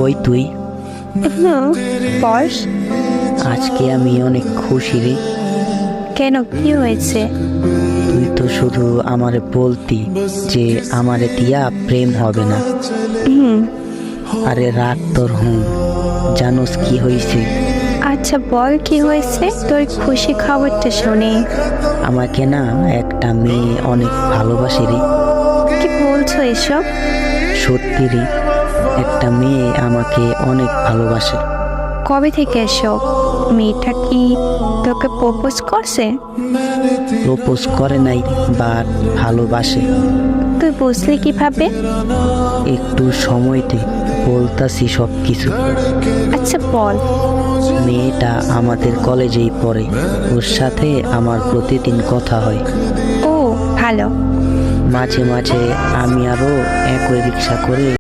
কই তুই? বস। আজকে আমি অনেক খুশি রে। কেন, কি হয়েছে? তুই তো শুধু আমারে বলতি যে আমারে দিয়া প্রেম হবে না। হুম। আরে রাগ তোর জানোস কি হয়েছে? আচ্ছা বল, কি হয়েছে? তোর খুশি খবরটা শুনি। আমাকে না একটা মেয়ে অনেক ভালোবাসে রে। কি বলছো এসব? সত্যি রে, একটা মেয়ে আমাকে অনেক ভালোবাসে। কবে থেকে এসব? মেয়েটা কি তোকে প্রপোজ করছে? প্রপোজ করে নাই, বাট ভালোবাসে। তুই বুঝলি কিভাবে? একটু সময় দে, বলতাছি সব কিছু। আচ্ছা বল। মেয়েটা আমাদের কলেজেই পড়ে, ওর সাথে আমার প্রতিদিন কথা হয়। ও, ভালো। মাঝে মাঝে আমি আরো একই রিক্সা করে